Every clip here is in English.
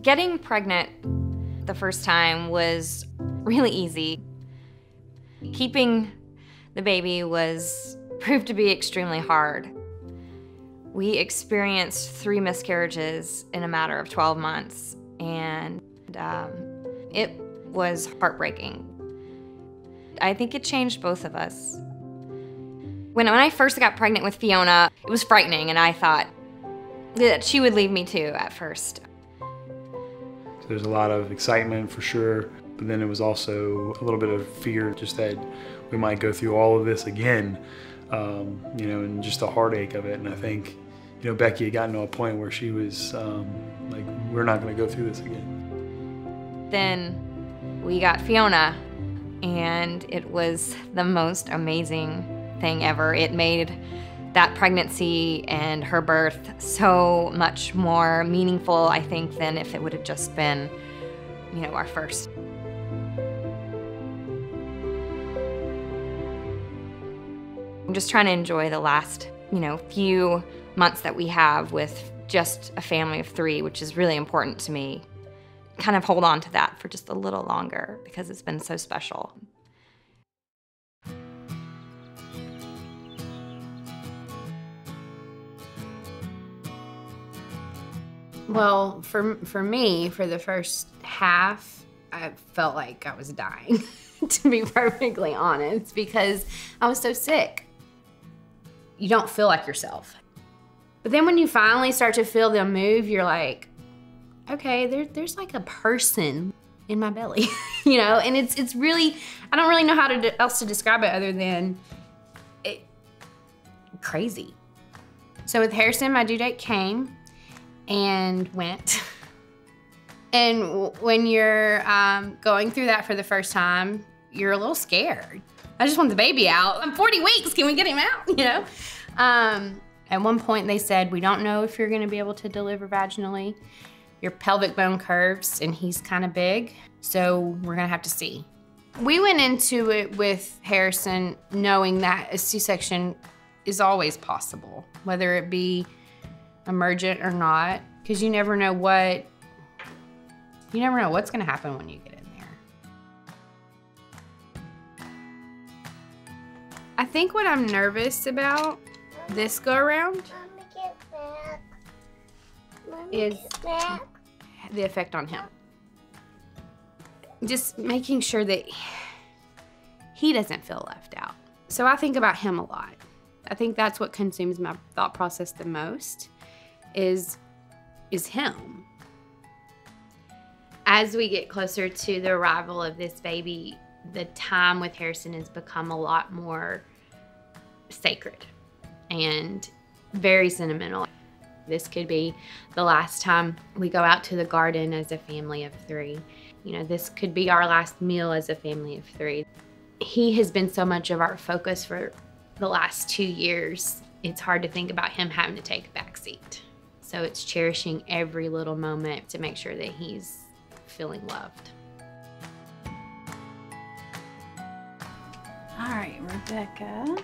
Getting pregnant the first time was really easy. Keeping the baby proved to be extremely hard. We experienced 3 miscarriages in a matter of 12 months, and it was heartbreaking. I think it changed both of us. When I first got pregnant with Fiona, it was frightening, and I thought that she would leave me too at first. There's a lot of excitement for sure, but then it was also a little bit of fear, just that we might go through all of this again, you know, and just the heartache of it. And I think, you know, Becky had gotten to a point where she was like, we're not going to go through this again. Then we got Fiona, and it was the most amazing thing ever. It made that pregnancy and her birth so much more meaningful, I think, than if it would have just been, you know, our first. I'm just trying to enjoy the last, you know, few months that we have with just a family of 3, which is really important to me. Kind of hold on to that for just a little longer because it's been so special. Well, for me, for the first half, I felt like I was dying, to be perfectly honest, because I was so sick. You don't feel like yourself. But then when you finally start to feel them move, you're like, okay, there's like a person in my belly, you know? And it's really, I don't really know how else to describe it other than crazy. So with Harrison, my due date came and went. And when you're going through that for the first time, you're a little scared. I just want the baby out. I'm 40 weeks, can we get him out, you know? At one point they said, we don't know if you're gonna be able to deliver vaginally. Your pelvic bone curves and he's kind of big, so we're gonna have to see. We went into it with Harrison knowing that a C-section is always possible, whether it be emergent or not, because you never know what's gonna happen when you get in there. I think what I'm nervous about this go around is the effect on him. Just making sure that he doesn't feel left out. So I think about him a lot. I think that's what consumes my thought process the most. Is him. As we get closer to the arrival of this baby, the time with Harrison has become a lot more sacred and very sentimental. This could be the last time we go out to the garden as a family of 3. You know, this could be our last meal as a family of 3. He has been so much of our focus for the last 2 years. It's hard to think about him having to take a back seat. So it's cherishing every little moment to make sure that he's feeling loved. All right, Rebecca,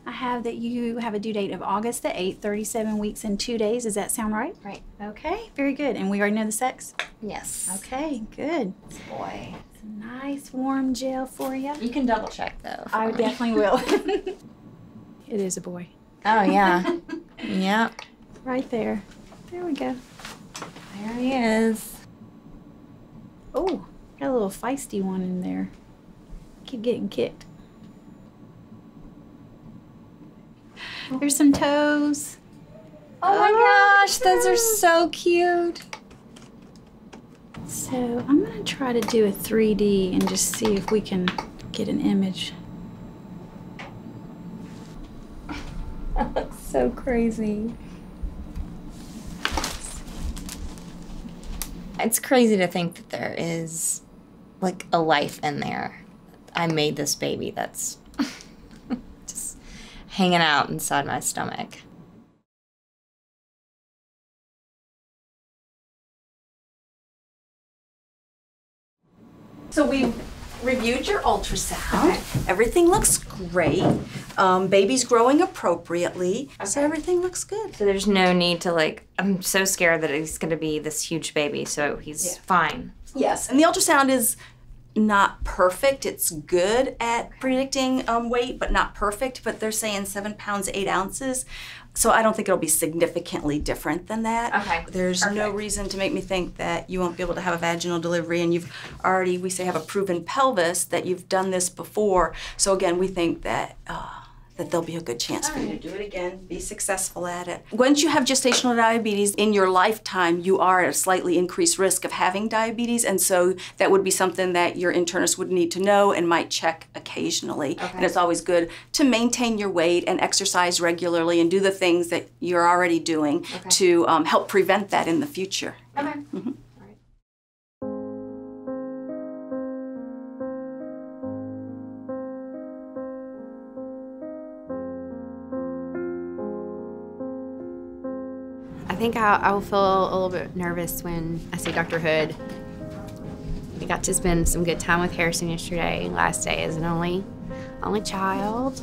I have that you have a due date of August the 8th, 37 weeks and 2 days. Does that sound right? Right. Okay, very good. And we already know the sex? Yes. Okay, good. It's a boy. It's a nice warm gel for you. You can double check though. I definitely will. It is a boy. Oh yeah. Yep. Right there. There we go. There he is. Oh, got a little feisty one in there. Keep getting kicked. There's some toes. Oh my gosh, those are so cute. So I'm gonna try to do a 3D and just see if we can get an image. That looks so crazy. It's crazy to think that there is like a life in there. I made this baby that's just hanging out inside my stomach. So we reviewed your ultrasound. Everything looks great. Baby's growing appropriately, so everything looks good. So there's no need to like, I'm so scared that he's gonna be this huge baby, so he's fine. Yes, and the ultrasound is not perfect. It's good at predicting weight, but not perfect. But they're saying 7 pounds, 8 ounces. So I don't think it'll be significantly different than that. Okay. There's no reason to make me think that you won't be able to have a vaginal delivery, and you've already, we say, have a proven pelvis, that you've done this before. So again, we think that that there'll be a good chance for you to do it again, be successful at it. Once you have gestational diabetes in your lifetime, you are at a slightly increased risk of having diabetes, and so that would be something that your internist would need to know and might check occasionally. Okay. And it's always good to maintain your weight and exercise regularly and do the things that you're already doing to help prevent that in the future. Okay. Mm-hmm. I think I will feel a little bit nervous when I see Dr. Hood. We got to spend some good time with Harrison yesterday, last day as an only child.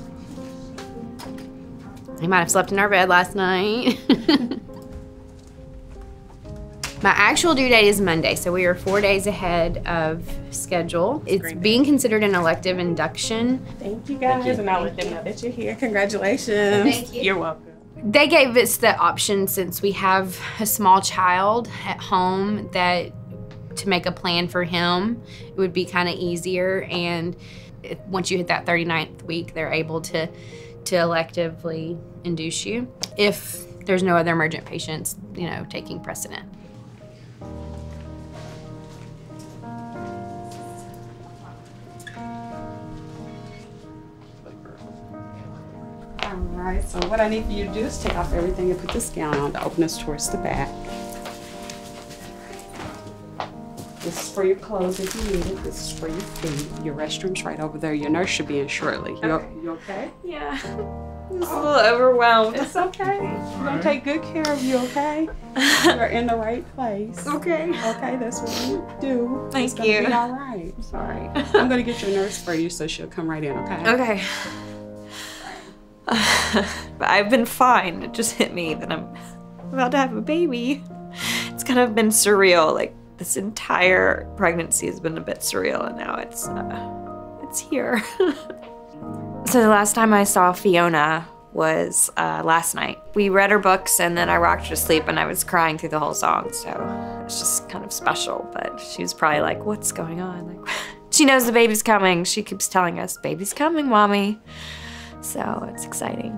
He might have slept in our bed last night. My actual due date is Monday, so we are 4 days ahead of schedule. It's being considered an elective induction. Thank you guys, and I'll let them know that you're here. Congratulations. Thank you. You're welcome. They gave us the option, since we have a small child at home, that to make a plan for him, it would be kind of easier. And once you hit that 39th week, they're able to electively induce you if there's no other emergent patients, taking precedent. All right, so what I need for you to do is take off everything and put this gown on to open us towards the back. This is for your clothes if you need it. This is for your feet. Your restroom's right over there. Your nurse should be in shortly. You okay? Yeah. I'm just a little overwhelmed. It's okay. We're gonna take good care of you, okay? You're in the right place. Okay. Okay, that's what we do. Thank it's gonna you. Be all right. It's all right. I'm gonna get your nurse for you so she'll come right in, okay? Okay. But I've been fine. It just hit me that I'm about to have a baby. It's kind of been surreal. Like, this entire pregnancy has been a bit surreal, and now it's here. So the last time I saw Fiona was last night. We read her books, and then I rocked her to sleep, and I was crying through the whole song. So it's just kind of special. But she was probably like, "What's going on?" Like, she knows the baby's coming. She keeps telling us, "Baby's coming, mommy." So it's exciting.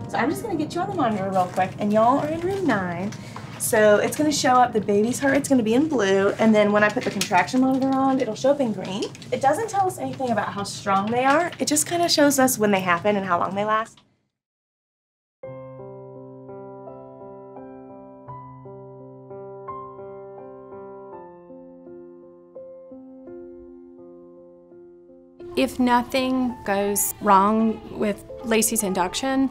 So I'm just gonna get you on the monitor real quick, and y'all are in room 9. So it's gonna show up the baby's heart rate's gonna be in blue, and then when I put the contraction monitor on, it'll show up in green. It doesn't tell us anything about how strong they are. It just kind of shows us when they happen and how long they last. If nothing goes wrong with Lacey's induction,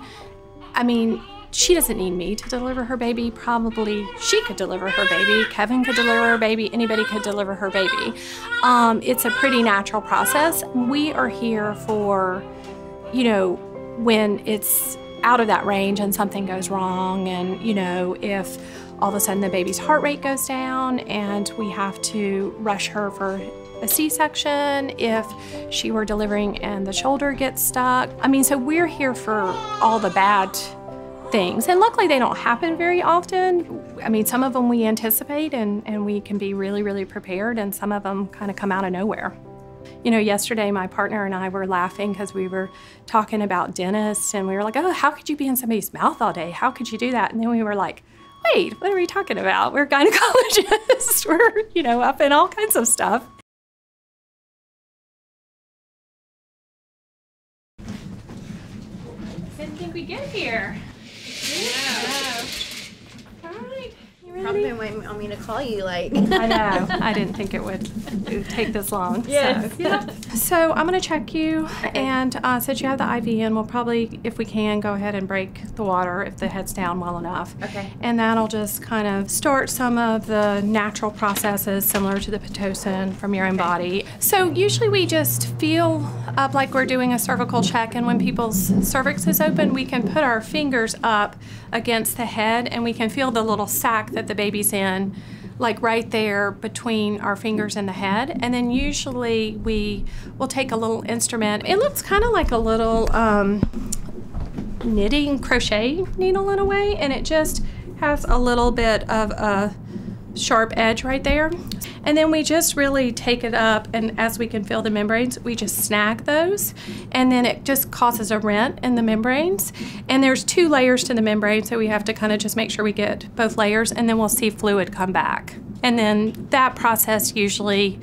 I mean, she doesn't need me to deliver her baby. Probably she could deliver her baby. Kevin could deliver her baby. Anybody could deliver her baby. It's a pretty natural process. We are here for, when it's out of that range and something goes wrong, and, if all of a sudden the baby's heart rate goes down and we have to rush her for a C-section, if she were delivering and the shoulder gets stuck. I mean, so we're here for all the bad things. And luckily they don't happen very often. I mean, some of them we anticipate and we can be really, really prepared, and some of them kind of come out of nowhere. Yesterday my partner and I were laughing because we were talking about dentists, and we were like, "Oh, how could you be in somebody's mouth all day? How could you do that?" And then we were like, "Wait, what are we talking about? We're gynecologists. We're, up in all kinds of stuff." Didn't think we'd get here. Yeah. All right, you Probably been waiting on me to call you, like. I know. I didn't think it would take this long. Yes. So, yeah. So I'm going to check you, and since you have the IV in, we'll probably, if we can, go ahead and break the water if the head's down well enough. Okay. And that'll just kind of start some of the natural processes similar to the Pitocin from your own body. So usually we just feel up like we're doing a cervical check, and when people's cervix is open, we can put our fingers up against the head, and we can feel the little sac that the baby's in, like right there between our fingers and the head. And then usually we will take a little instrument. It looks kind of like a little knitting crochet needle in a way, and it just has a little bit of a sharp edge right there. And then we just really take it up, and as we can feel the membranes, we just snag those, and then it just causes a rent in the membranes. And there's 2 layers to the membrane, so we have to kind of just make sure we get both layers, and then we'll see fluid come back. And then that process usually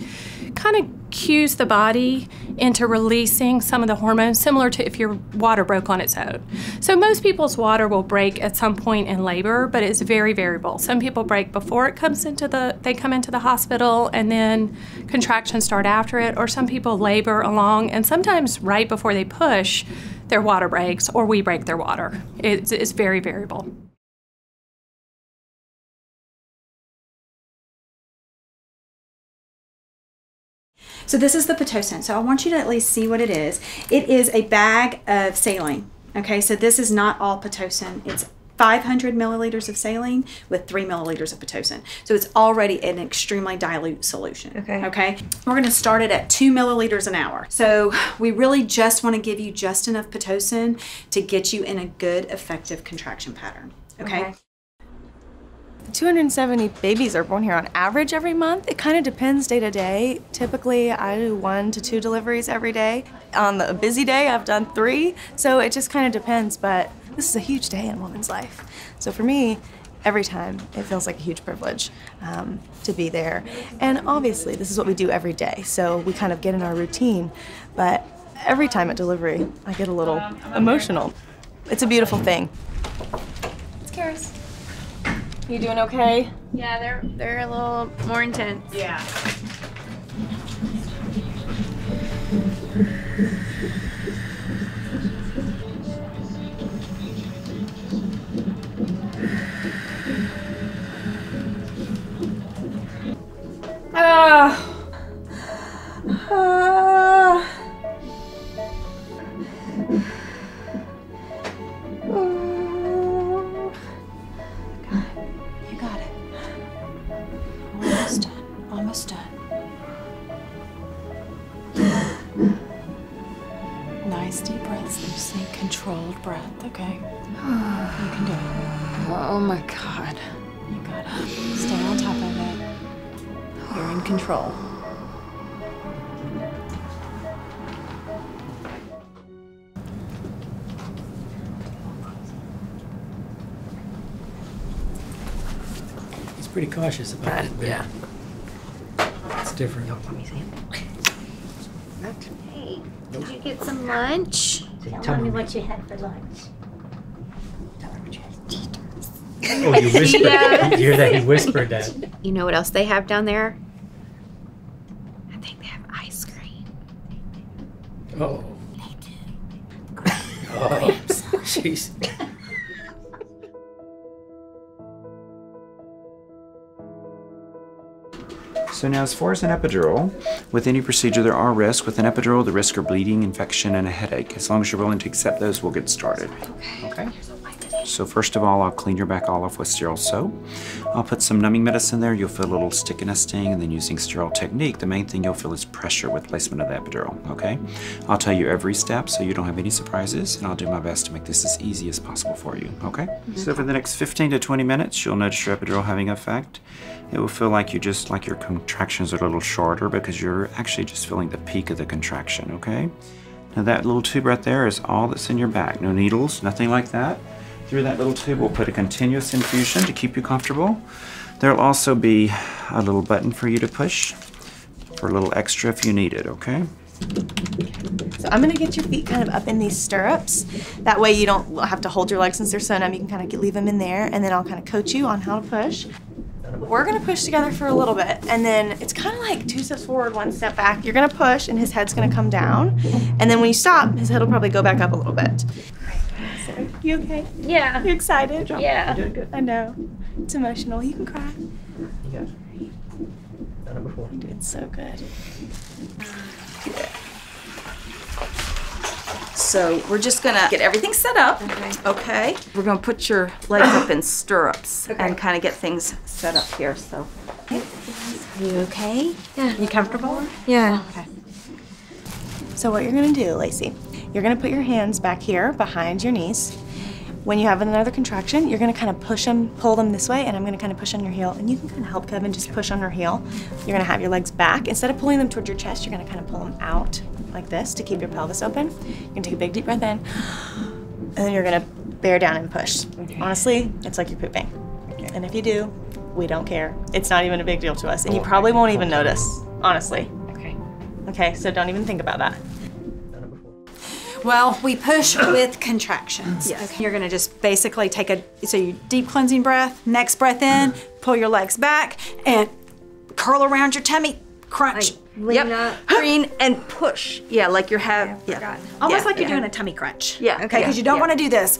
kind of cues the body into releasing some of the hormones, similar to if your water broke on its own. So most people's water will break at some point in labor, but it's very variable. Some people break before it comes into they come into the hospital, and then contractions start after it, or some people labor along, and sometimes right before they push, their water breaks, or we break their water. It's very variable. So this is the Pitocin. So I want you to at least see what it is. It is a bag of saline. Okay, so this is not all Pitocin. It's 500 milliliters of saline with 3 milliliters of Pitocin. So it's already an extremely dilute solution. Okay. We're going to start it at 2 milliliters an hour. So we really just want to give you just enough Pitocin to get you in a good, effective contraction pattern. Okay. 270 babies are born here on average every month. It kind of depends day to day. Typically, I do 1 to 2 deliveries every day. On a busy day, I've done 3. So it just kind of depends, but this is a huge day in a woman's life. So for me, every time, it feels like a huge privilege to be there. And obviously, this is what we do every day, so we kind of get in our routine. But every time at delivery, I get a little emotional. It's a beautiful thing. It's Karis. You doing okay? Yeah, they're a little more intense. Yeah. You got it. Almost done. Almost done. Nice deep breaths. Think controlled breath, okay? You can do it. Oh my God. You got it. Stay on top of it. You're in control. He's pretty cautious about it. Yeah. It's different. Hey, did you get some lunch? Tell me what you had for lunch. Oh, you whispered. You hear that? He whispered that. You know what else they have down there? I think they have ice cream. Oh. Oh, jeez. So now as far as an epidural, with any procedure there are risks. With an epidural, the risks are bleeding, infection, and a headache. As long as you're willing to accept those, we'll get started. Okay? So first of all, I'll clean your back all off with sterile soap. I'll put some numbing medicine there. You'll feel a little stick and a sting, and then using sterile technique, the main thing you'll feel is pressure with placement of the epidural, okay? I'll tell you every step so you don't have any surprises, and I'll do my best to make this as easy as possible for you, okay? So for the next 15 to 20 minutes, you'll notice your epidural having effect. It will feel like your contractions are a little shorter because you're actually just feeling the peak of the contraction, okay? Now that little tube right there is all that's in your back. No needles, nothing like that. Through that little tube, we'll put a continuous infusion to keep you comfortable. There'll also be a little button for you to push for a little extra if you need it, okay? So I'm gonna get your feet kind of up in these stirrups. That way you don't have to hold your legs since they're so numb. You can kind of leave them in there, and then I'll kind of coach you on how to push. we're gonna push together for a little bit, and then it's kind of like 2 steps forward, 1 step back. You're gonna push, and his head's gonna come down, and then when you stop, his head will probably go back up a little bit. So, you okay? Yeah. You excited? Yeah. You're doing good. I know. It's emotional. You can cry. You got it. Done it before. You're doing so good. So we're just gonna get everything set up. Okay. We're gonna put your legs up in stirrups and kind of get things set up here. So. Are you okay? Yeah. You comfortable? Yeah. Okay. So what you're gonna do, Lacey, you're gonna put your hands back here behind your knees. When you have another contraction, you're gonna kind of push them, pull them this way, and I'm gonna kind of push on your heel. And you can kind of help Kevin just push on her heel. You're gonna have your legs back. Instead of pulling them towards your chest, you're gonna kind of pull them out like this to keep your pelvis open. You're gonna take a big deep breath in, and then you're gonna bear down and push. Honestly, it's like you're pooping. And if you do, we don't care. It's not even a big deal to us, and you probably won't even notice, honestly. Okay. Okay, so don't even think about that. Well, we push with contractions. Yes. Okay. You're gonna just basically take so you deep cleansing breath, next breath in, pull your legs back, and curl around your tummy, crunch. Lean up. Green and push. Yeah, like you're having. Yeah. Almost like you're doing a tummy crunch. Yeah. Okay, because you don't want to do this.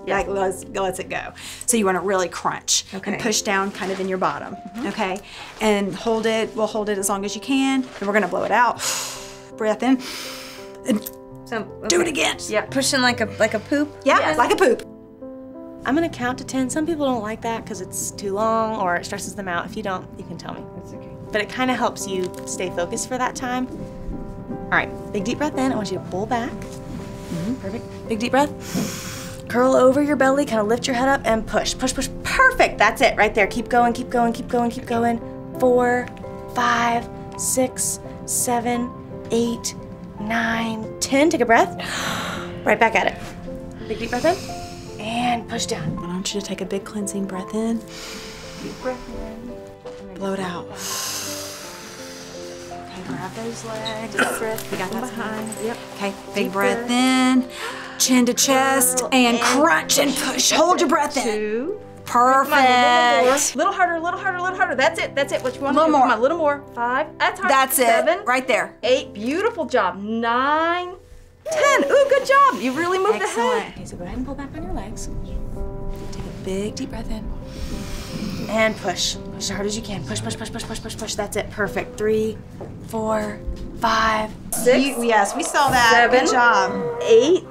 Yeah. Like lets it go. So you want to really crunch and push down kind of in your bottom. Okay, and hold it. We'll hold it as long as you can. And we're gonna blow it out. Breath in. And do it again. Yeah. Pushing like a poop. Yeah, like a poop. I'm gonna count to 10. Some people don't like that because it's too long or it stresses them out. If you don't, you can tell me. That's okay. But it kind of helps you stay focused for that time. All right, big deep breath in. I want you to pull back. Perfect. Big deep breath. Curl over your belly, kind of lift your head up and push, push, push. Perfect. That's it right there. Keep going, keep going, keep going, keep going. 4, 5, 6, 7, 8, 9, 10. Take a breath. Right back at it. Big deep breath in. And push down. I want you to take a big cleansing breath in. Deep breath in. Blow it out. Okay, grab those legs. Deep breath. We got that behind. Yep. Okay, big breath in. Chin to chest. And crunch and push. Hold your breath in. 2. Perfect. A little harder, a little harder, a little harder. That's it. That's it. What you want to do? more. Come on, a little more. 5. That's hard. That's it. 7. Right there. 8. Beautiful job. 9. 10. Ooh, good job. You really moved the Excellent. head. Okay, so go ahead and pull back on your legs. Take a big deep breath in. And push. Push as hard as you can. Push, push, push, push, push, push, push. That's it. Perfect. 3, 4, 5, 6. Yes, we saw that. 7. Good job. 8.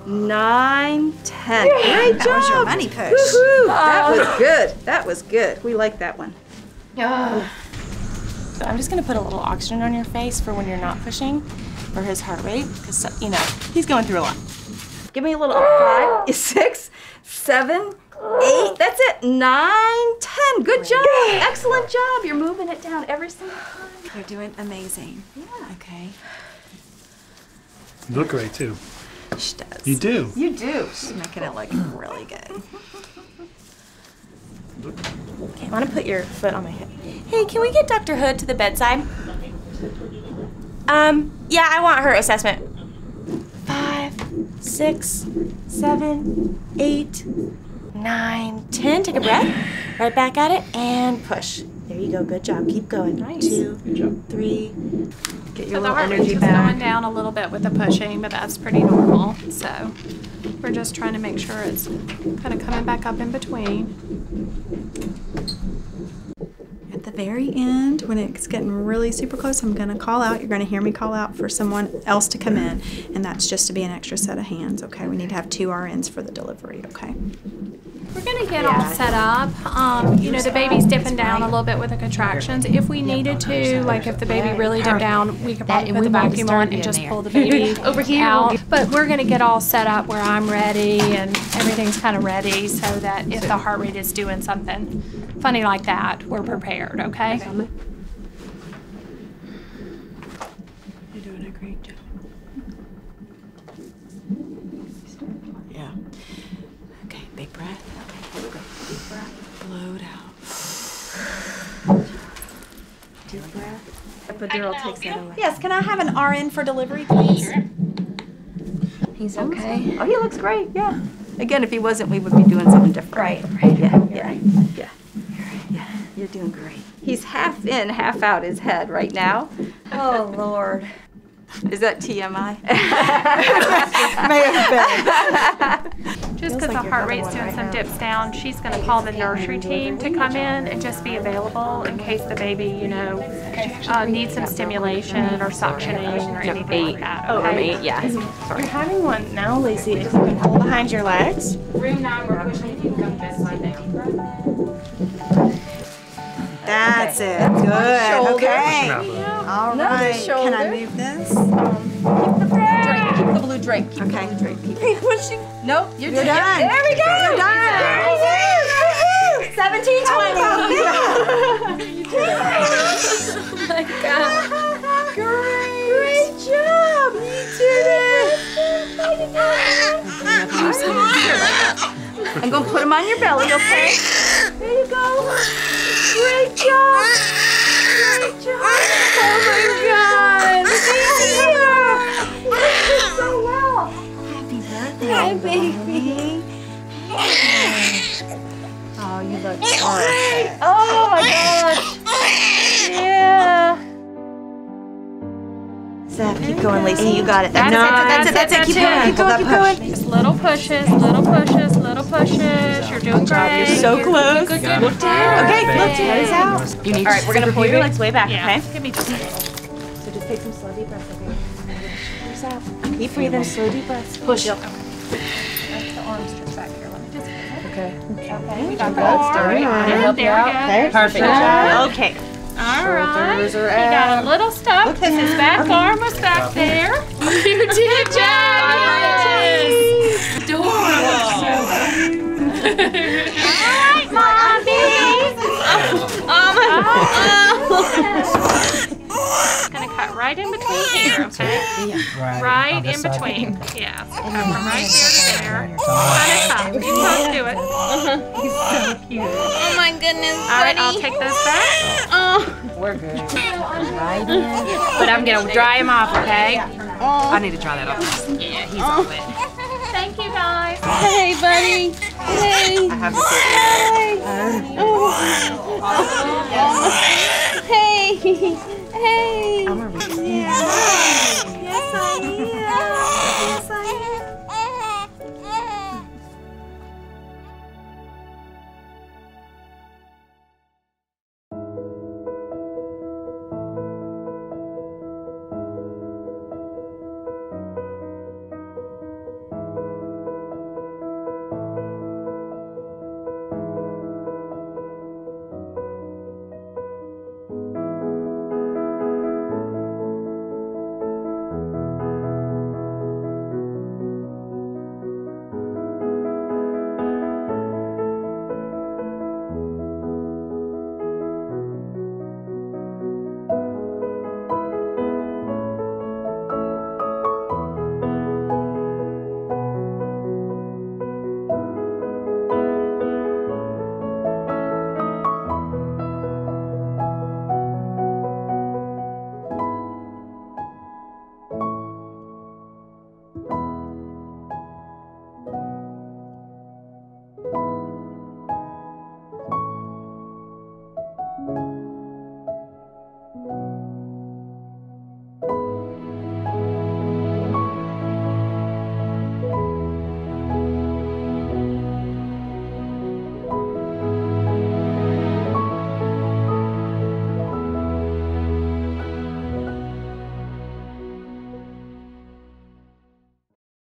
9, 10. Great job. That was your money push. Woohoo! That was good. That was good. We like that one. So I'm just gonna put a little oxygen on your face for when you're not pushing for his heart rate, because, you know, he's going through a lot. Give me a little 5, 6, 7, 8. That's it. 9, 10. Good job. Excellent job. You're moving it down every single time. You're doing amazing. Yeah. Okay. You look great too. She does. You do. You do. She's making it look really good. Okay, I want to put your foot on my hip. Hey, can we get Dr. Hood to the bedside? Yeah, I want her assessment. 5, 6, 7, 8, 9, 10. Take a breath. Right back at it and push. There you go. Good job. Keep going. Nice. 2, 3. Get So your the little heart rate's energy just back. going down a little bit with the pushing, but that's pretty normal. So we're just trying to make sure it's kind of coming back up in between. At the very end, when it's getting really super close, I'm going to call out. You're going to hear me call out for someone else to come in, and that's just to be an extra set of hands, okay? We need to have 2 RNs for the delivery, okay? We're gonna get all set up. You know, the baby's dipping down a little bit with the contractions. If we needed to, like if the baby really dipped down, we could probably put the vacuum on and just pull the baby over here out. But we're gonna get all set up where I'm ready and everything's kind of ready so that if the heart rate is doing something funny like that, we're prepared, okay? You're doing a great job. Yeah. Okay, big breath. Okay, here we go. Deep breath. Blow it out. Deep breath. Epidural takes that away. Yes, can I have an RN for delivery, please? He's okay. Oh, he looks great. Yeah. Again, if he wasn't, we would be doing something different. Right. Yeah. Yeah. Yeah. You're doing great. He's half in, half out his head right now. Oh, Lord. Is that TMI? May have been. Just because the heart rate's doing some dips down, she's going to call the nursery team to come in and just be available in case the baby, you know, needs some stimulation or suctioning or anything like that. Okay? Yeah. You're having one now, Lacey. If you can pull behind your legs. Room 9, we're pushing. You can come this side down. That's it. Good. Okay. All right. Can I move this? Keep the blue drape. Okay. Nope, you're You're done. There we go. You're done. 1720. Oh my God. Great job. You did it. I'm going to put them on your belly, okay? There you go. Great job. Great job. Oh my God. You did so well. Happy birthday. Hi, baby. Oh, you look perfect. Oh my gosh. Yeah. Zap, keep going, Lacey. You got it. That's it. Keep going. Just little pushes, little pushes, little pushes. You're doing great. You're so close. Good. Look down. Okay, look Head out. You need All right, we're going to pull your legs way back, Yeah. okay? Give me just So just take some slow deep breaths, okay? Shoulders out. Keep breathing, slow deep breaths. Push. the arms stretch back here. Let me just. Okay. Okay. We got the All arm. right. There we go. Perfect. Okay. All right. Shoulders are You got out. a little stuck because his back arm was back there. You did it. Adorable. All right, Mommy. It's gonna cut right in between here, okay? Right in between. Yeah. So cut from right there to there. Kind of tough. You both do it. He's so cute. Oh my goodness, All right, I'll take those back. We're good. But I'm gonna dry him off, okay? I need to dry that off. Yeah, he's all wet. Thank you, guys. Hey, buddy. Hey. I have the Hey. Hey. I'm a